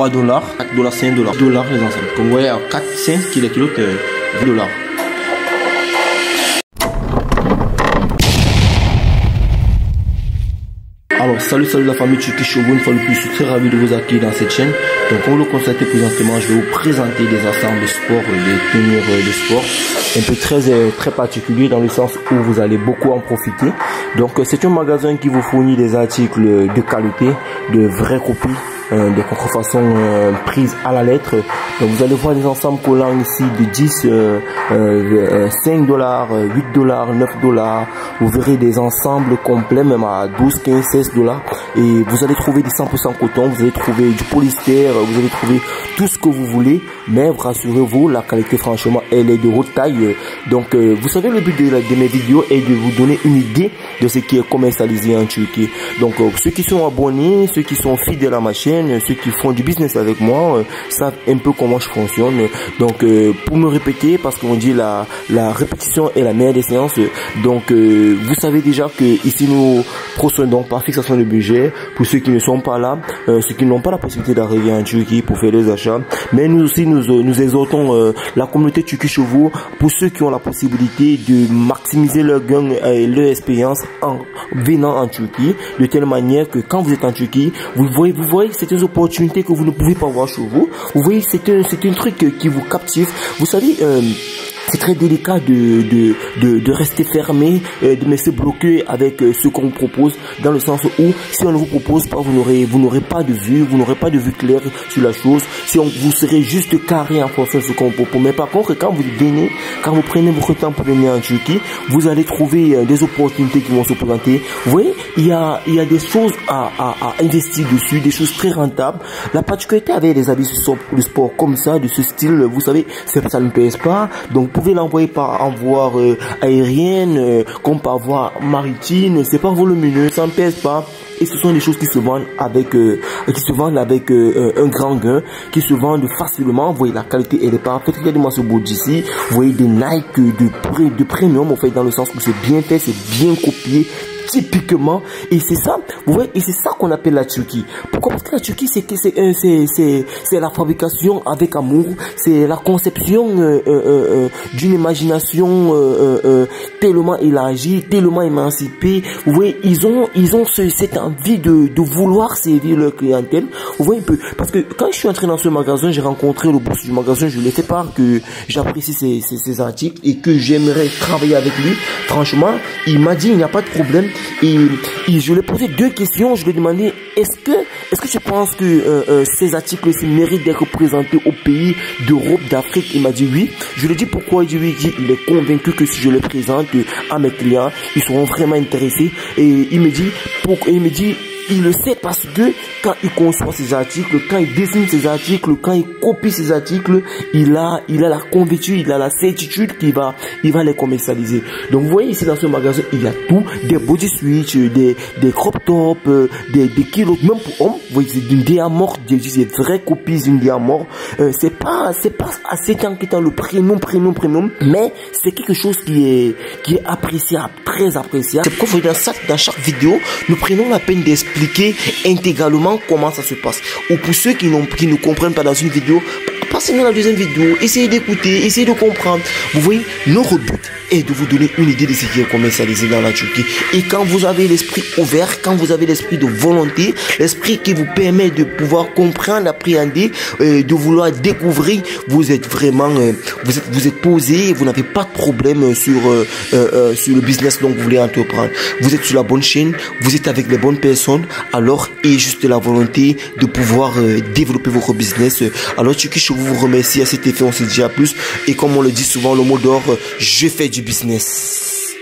$3, $4, $5, $10 les ensembles. Comme vous voyez, à 4, 5 kg $10. Alors, salut la famille Turkish Shogun, une fois de plus, je suis très ravi de vous accueillir dans cette chaîne. Donc, comme vous le constatez présentement, je vais vous présenter des ensembles de sport, des tenues de sport, un peu très particulier dans le sens où vous allez beaucoup en profiter. Donc, c'est un magasin qui vous fournit des articles de qualité, de vraies copies, des contrefaçons prises à la lettre. Donc, vous allez voir des ensembles collants ici de 10, $5, $8, $9. Vous verrez des ensembles complets même à 12, 15, $16. Et vous allez trouver du 100% coton, vous allez trouver du polyester, vous allez trouver tout ce que vous voulez. Mais rassurez-vous, la qualité franchement elle est de haute taille. Donc vous savez, le but de mes vidéos est de vous donner une idée de ce qui est commercialisé en Turquie. Donc ceux qui sont abonnés, ceux qui sont fidèles à ma chaîne, ceux qui font du business avec moi, savent un peu comment je fonctionne. Donc pour me répéter, parce qu'on dit la répétition est la meilleure des séances. Donc vous savez déjà que ici nous procédons par fixation de budget pour ceux qui ne sont pas là, ceux qui n'ont pas la possibilité d'arriver en Turquie pour faire des achats. Mais nous aussi nous exhortons la communauté Turkish Shogun pour ceux qui ont la possibilité de maximiser leur gain et leur expérience en venant en Turquie, de telle manière que quand vous êtes en Turquie, vous voyez c'est une opportunité que vous ne pouvez pas voir chez vous. Vous voyez, c'est un truc qui vous captive. Vous savez, c'est très délicat de rester fermé, de me se bloquer avec ce qu'on vous propose, dans le sens où si on ne vous propose pas, vous n'aurez pas de vue, vous n'aurez pas de vue claire sur la chose. Si vous serez juste carré en fonction de ce qu'on vous propose. Mais par contre, quand vous prenez votre temps pour venir en Turquie, vous allez trouver des opportunités qui vont se présenter. Vous voyez, il y a des choses à investir dessus, des choses très rentables. La particularité avec les habits de sport comme ça, de ce style, vous savez, ça ne pèse pas. Donc, vous pouvez l'envoyer par envoi aérienne, comme par voie maritime, c'est pas volumineux, ça ne pèse pas. Et ce sont des choses qui se vendent avec un grand gain, qui se vendent facilement. Vous voyez, la qualité elle est parfaite. Regardez-moi ce bout d'ici. Vous voyez des Nike de premium, en fait, dans le sens où c'est bien fait, c'est bien copié typiquement, et c'est ça, vous voyez, et c'est ça qu'on appelle la Turquie. Pourquoi? Parce que la Turquie c'est la fabrication avec amour, c'est la conception d'une imagination tellement élargie, tellement émancipée. Vous voyez, ils ont cette envie de vouloir servir leur clientèle. Vous voyez un peu, parce que quand je suis entré dans ce magasin, j'ai rencontré le boss du magasin, je lui ai fait part que j'apprécie ces articles et que j'aimerais travailler avec lui. Franchement, il m'a dit il n'y a pas de problème. Et je lui ai posé deux questions. Je lui ai demandé est-ce que tu penses que ces articles méritent d'être présentés aux pays d'Europe, d'Afrique? Il m'a dit oui. Je lui ai dit pourquoi. Il dit oui. Il est convaincu que si je les présente à mes clients, ils seront vraiment intéressés. Et il me dit il le sait parce que quand il conçoit ses articles, quand il dessine ses articles, quand il copie ses articles, il a la conviction, il a la certitude qu'il va les commercialiser. Donc vous voyez ici dans ce magasin, il y a tout, des body switch, des crop top, des kilos, même pour hommes. Vous voyez, c'est une diamor, c'est vraie copie d'une diamor. C'est pas assez inquiétant le premium, mais c'est quelque chose qui est appréciable, très appréciable. C'est pourquoi dans chaque vidéo, nous prenons la peine d'expliquer intégralement comment ça se passe. Ou pour ceux qui ne comprennent pas dans une vidéo, passez dans la deuxième vidéo, essayez d'écouter, essayez de comprendre. Vous voyez, notre but est de vous donner une idée de ce qui est commercialisé dans la Turquie. Et quand vous avez l'esprit ouvert, quand vous avez l'esprit de volonté, l'esprit qui vous permet de pouvoir comprendre, appréhender, de vouloir découvrir, vous êtes vraiment, vous êtes posé, vous n'avez pas de problème sur le business dont vous voulez entreprendre. Vous êtes sur la bonne chaîne, vous êtes avec les bonnes personnes, alors et juste la volonté de pouvoir développer votre business. Alors Turkish Shogun vous remercie à cet effet, on se dit à plus. Et comme on le dit souvent, le mot d'or, je fais du business.